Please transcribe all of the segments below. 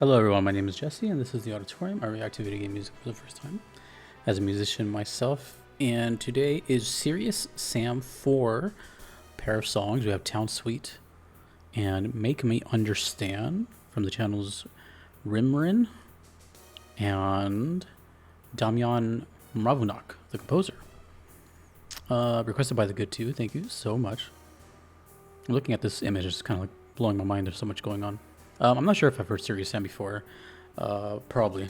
Hello everyone, my name is Jesse and this is the Auditorium. I react to video game music for the first time as a musician myself. And today is Serious Sam 4 pair of songs. We have Town Suite and Make Me Understand from the channels Rimrin and Damian Mravunak, the composer. Requested by the Good Two. Thank you so much. Looking at this image, it's kind of like blowing my mind. There's so much going on. I'm not sure if I've heard Serious Sam before. Probably.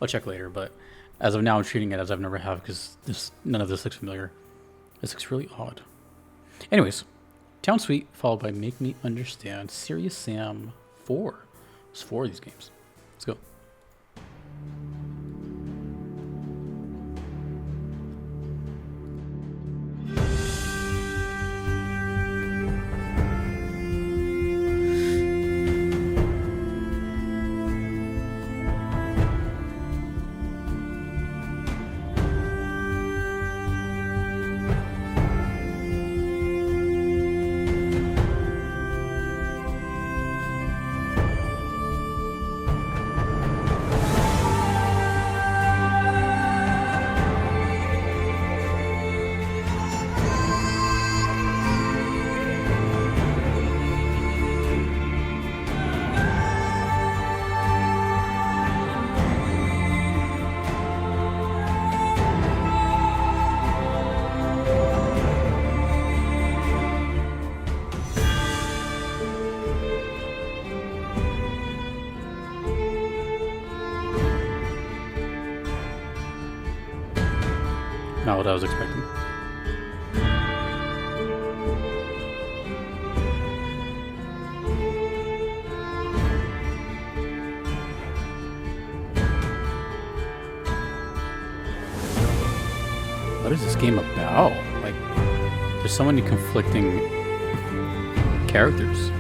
I'll check later, but as of now, I'm treating it as I've never have because none of this looks familiar. This looks really odd. Anyways, Town Suite followed by Make Me Understand. Serious Sam 4. There's 4 of these games. Let's go. Not what I was expecting. What is this game about? Like, there's so many conflicting characters.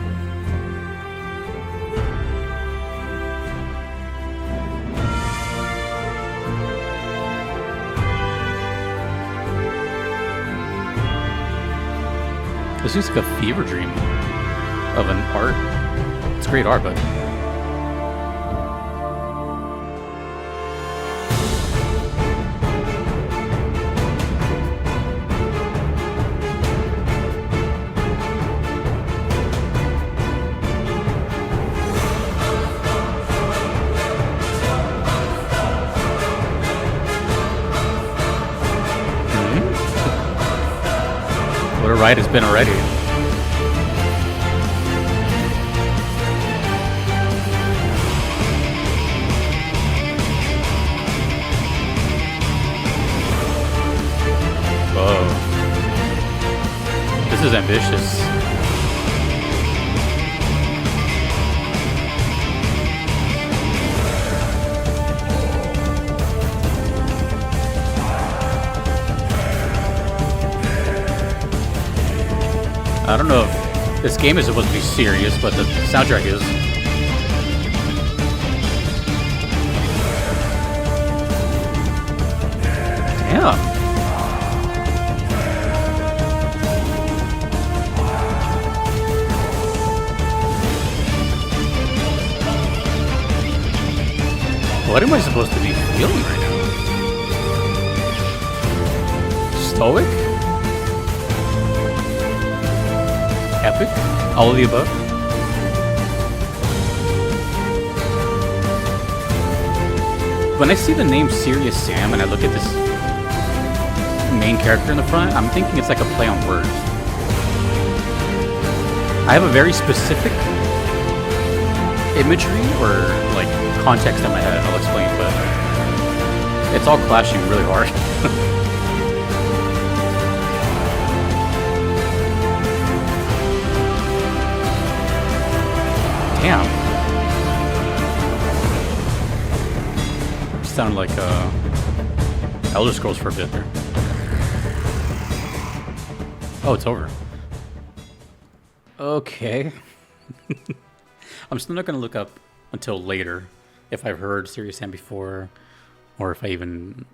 This seems like a fever dream of an art. It's great art, but what a ride it's been already. Whoa. This is ambitious. I don't know if this game is supposed to be serious, but the soundtrack is. Damn. What am I supposed to be feeling right now? Stoic? Epic? All of the above? When I see the name Serious Sam and I look at this main character in the front, I'm thinking it's like a play on words. I have a very specific imagery or like context in my head, I'll explain, but it's all clashing really hard. Damn. Sounded like Elder Scrolls for a bit there. Oh, it's over. Okay. I'm still not going to look up until later if I've heard Serious Sam before or if I even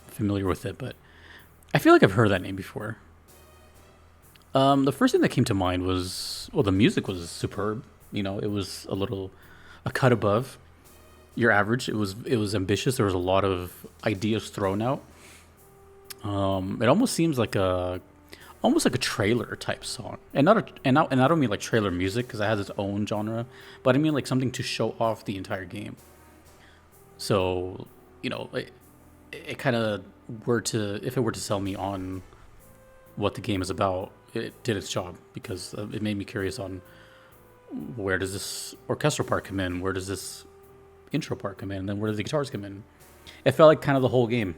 familiar with it, but I feel like I've heard that name before. The first thing that came to mind was, well, the music was superb. You know, it was a little a cut above your average. It was ambitious. There was a lot of ideas thrown out. It almost seems like a trailer type song, and I don't mean like trailer music because it has its own genre, but I mean like something to show off the entire game. So, it kind of were to if it were to sell me on what the game is about, it did its job because it made me curious on where does this orchestral part come in, where does this intro part come in, and then where do the guitars come in. It felt like kind of the whole game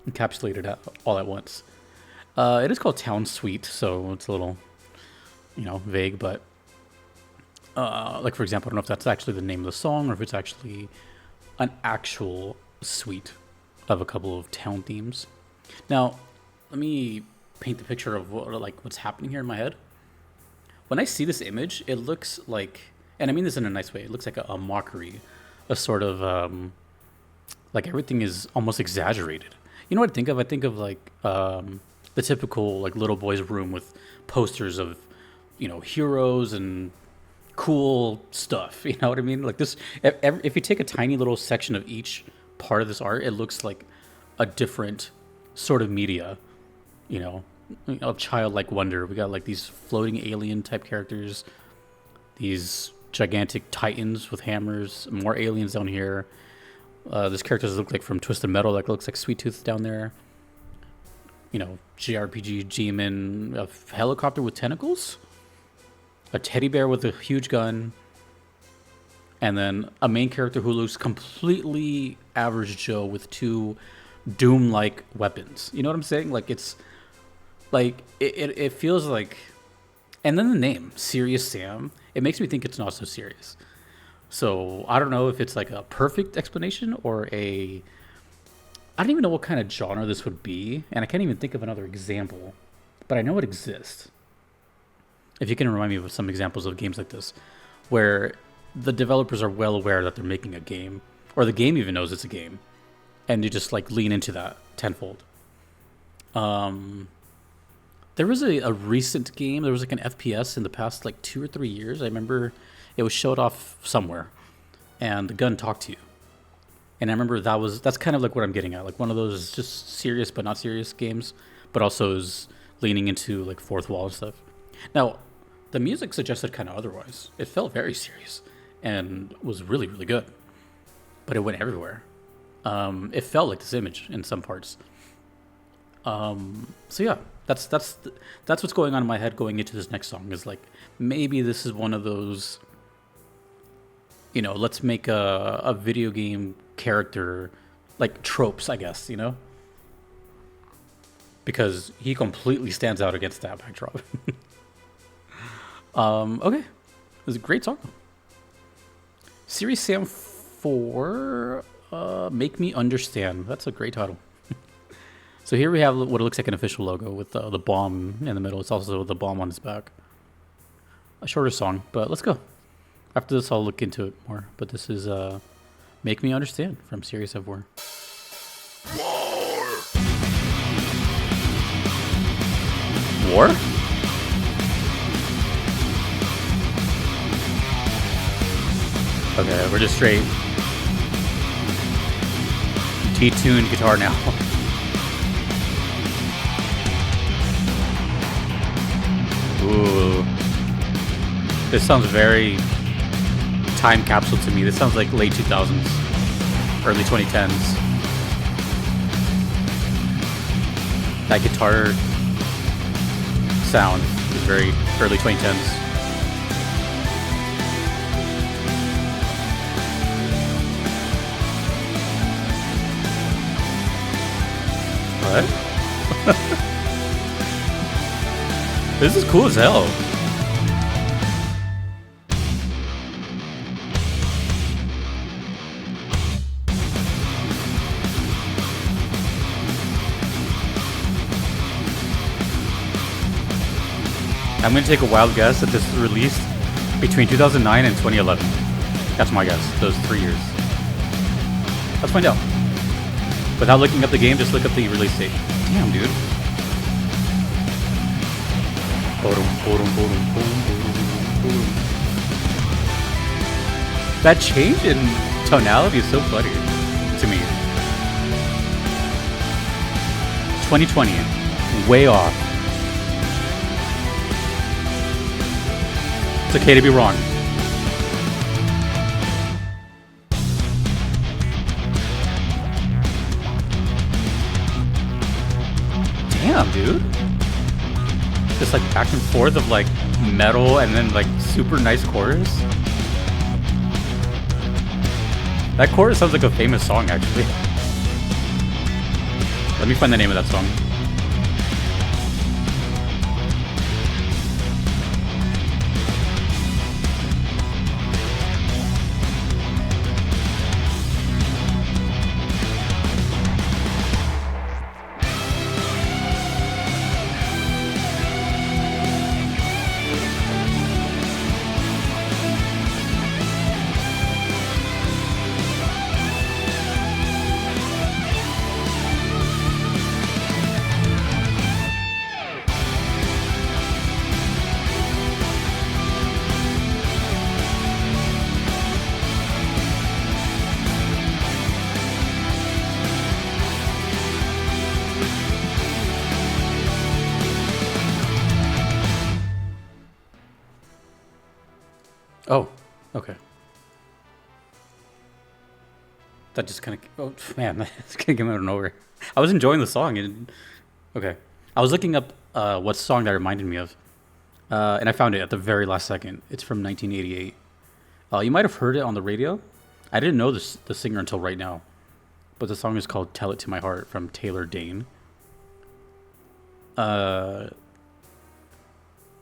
encapsulated all at once. It is called Town Suite, so it's a little, vague, but like for example, I don't know if that's actually the name of the song or if it's actually an actual suite of a couple of town themes. Now, let me paint the picture of what's happening here in my head. When I see this image, it looks like, and I mean this in a nice way, it looks like a mockery, a sort of like everything is almost exaggerated. You know what I think of? I think of like the typical like little boy's room with posters of heroes and cool stuff. You know what I mean? Like this, if you take a tiny little section of each part of this art, it looks like a different sort of media. Childlike wonder. We got like these floating alien type characters, these gigantic titans with hammers, more aliens down here. There's characters that look like from Twisted Metal, that looks like Sweet Tooth down there. JRPG G-Man, a helicopter with tentacles, a teddy bear with a huge gun, and then a main character who looks completely average Joe with two Doom-like weapons. You know what I'm saying? Like it's like it feels like, and then the name Serious Sam, it makes me think it's not so serious. So I don't know if it's like a perfect explanation or I don't even know what kind of genre this would be, and I can't even think of another example, but I know it exists. If you can remind me of some examples of games like this, where the developers are well aware that they're making a game, or the game even knows it's a game, and you just like lean into that tenfold. There was a recent game, there was like an FPS in the past like 2 or 3 years. I remember it was showed off somewhere, and the gun talked to you. And I remember that's kind of like what I'm getting at, like one of those just serious but not serious games, but also is leaning into like fourth wall and stuff. Now, the music suggested kind of otherwise. It felt very serious and was really, really good, but it went everywhere. It felt like this image in some parts. So yeah, that's what's going on in my head going into this next song. Is like maybe this is one of those, let's make a video game character like tropes, I guess, because he completely stands out against that backdrop. Okay, it was a great song. Serious Sam 4, Make Me Understand. That's a great title. So here we have what looks like an official logo with the bomb in the middle. It's also the bomb on its back. A shorter song, but let's go. After this, I'll look into it more. But this is Make Me Understand from Serious Sam 4. War? Okay, we're just straight detuned guitar now. Ooh. This sounds very time capsule to me. This sounds like late 2000s, early 2010s. That guitar sound is very early 2010s. What? This is cool as hell. I'm going to take a wild guess that this was released between 2009 and 2011. That's my guess, those 3 years. Let's find out. Without looking up the game, just look up the release date. Damn, dude. That change in tonality is so funny to me. 2020, way off. It's okay to be wrong. Damn, dude. Just like back and forth of like metal and then like super nice chorus. That chorus sounds like a famous song, actually. Let me find the name of that song. Oh, okay. That just kind of... Oh, man, that's going to come out of nowhere. I was enjoying the song. And, okay. I was looking up what song that reminded me of. And I found it at the very last second. It's from 1988. You might have heard it on the radio. I didn't know the singer until right now. But the song is called Tell It to My Heart from Taylor Dane.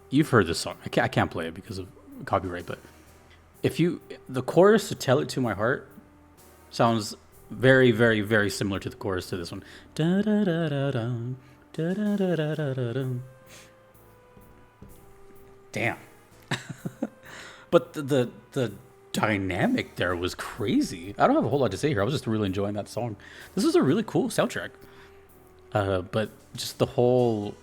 You've heard this song. I can't play it because of copyright, but the chorus to Tell It to My Heart sounds very, very, very similar to the chorus to this one. Da, da, da, da, da, da, da, da, da, da, da. Damn. But the dynamic there was crazy. I don't have a whole lot to say here. I was just really enjoying that song. This is a really cool soundtrack. But just the whole,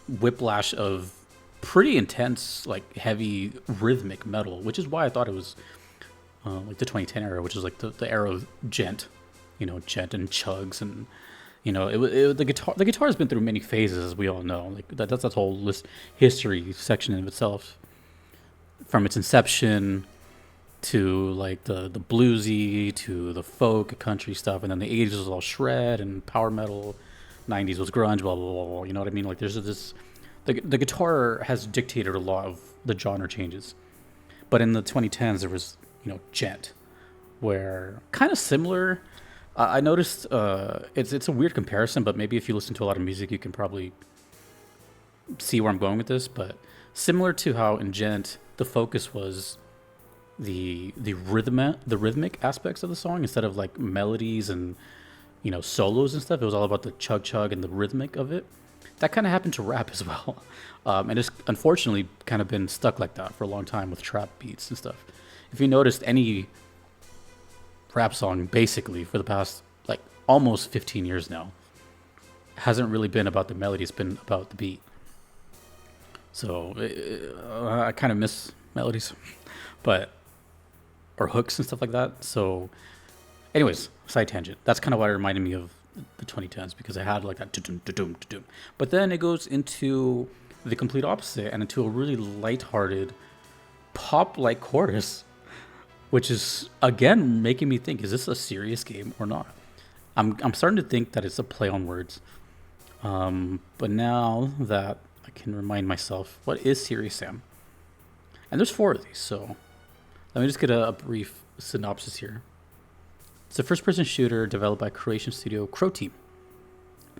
whiplash of pretty intense, like heavy rhythmic metal, which is why I thought it was like the 2010 era, which is like the era of djent, djent and chugs, and the guitar has been through many phases, as we all know. Like that's that whole history section in itself, from its inception to like the bluesy to the folk country stuff, and then the 80s was all shred and power metal, 90s was grunge, blah blah blah, blah. You know what I mean? Like there's this. The guitar has dictated a lot of the genre changes, but in the 2010s there was djent, where kind of similar. I noticed it's a weird comparison, but maybe if you listen to a lot of music, you can probably see where I'm going with this. But similar to how in djent the focus was the rhythmic aspects of the song instead of like melodies and solos and stuff. It was all about the chug and the rhythmic of it. That kind of happened to rap as well. And it's unfortunately kind of been stuck like that for a long time with trap beats and stuff. If you noticed, any rap song basically for the past like almost 15 years now hasn't really been about the melody, it's been about the beat. So I kind of miss melodies, or hooks and stuff like that. So anyways, side tangent. That's kind of what it reminded me of the 2010s, because I had like that to-dum. But then it goes into the complete opposite and into a really lighthearted pop-like chorus, which is again making me think, is this a serious game or not? I'm starting to think that it's a play on words. But now that I can remind myself, what is Serious Sam? And there's 4 of these, so let me just get a brief synopsis here. It's a first-person shooter developed by Croatian studio Crow Team,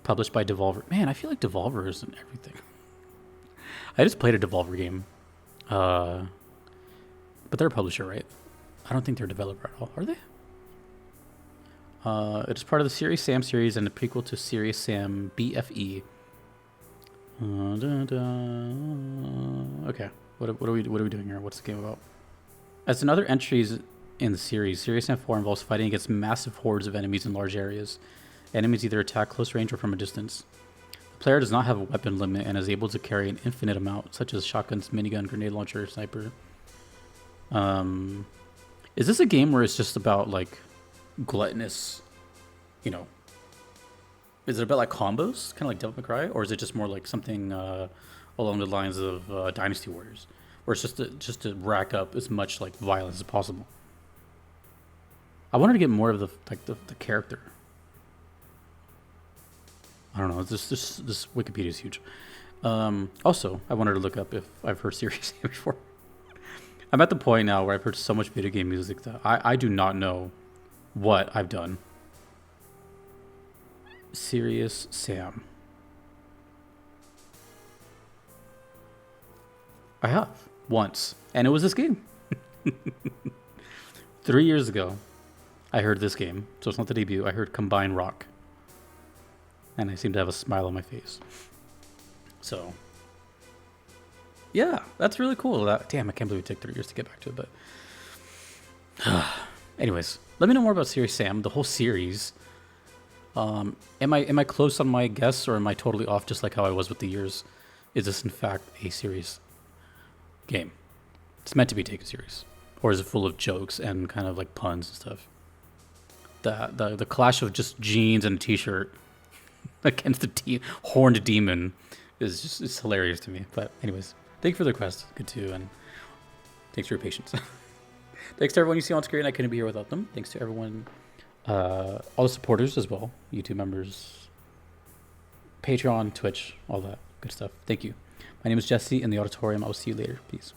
published by Devolver. Man, I feel like Devolver is in everything. I just played a Devolver game, but they're a publisher, right? I don't think they're a developer at all, are they? It is part of the Serious Sam series and the prequel to Serious Sam BFE. Okay, what are we doing here? What's the game about? As in other entries in the series, Serious Sam 4 involves fighting against massive hordes of enemies in large areas. Enemies either attack close range or from a distance. The Player does not have a weapon limit and is able to carry an infinite amount, such as shotguns, minigun, grenade launcher, sniper. Is this a game where it's just about like gluttonous, you know? Is it about like combos, kind of like Devil May Cry, or is it just more like something along the lines of Dynasty Warriors, where it's just to rack up as much like violence as possible? I wanted to get more of the character. I don't know. This Wikipedia is huge. Also, I wanted to look up if I've heard Serious Sam before. I'm at the point now where I've heard so much video game music that I do not know what I've done. Serious Sam. I have once, and it was this game. 3 years ago, I heard this game, so it's not the debut. I heard Combine Rock, and I seem to have a smile on my face. So, yeah, that's really cool. Damn, I can't believe it took 3 years to get back to it. But, anyways, let me know more about Serious Sam, the whole series. Am I close on my guess, or am I totally off, just like how I was with the years? Is this in fact a serious game? It's meant to be taken serious, or is it full of jokes and kind of like puns and stuff? The clash of just jeans and a t-shirt against the horned demon is just, it's hilarious to me. But anyways, thank you for the request. Good too, and thanks for your patience. Thanks to everyone you see on screen. I couldn't be here without them. Thanks to everyone, all the supporters as well, YouTube members, Patreon, Twitch, all that good stuff. Thank you. My name is Jesse in the auditorium. I will see you later. Peace.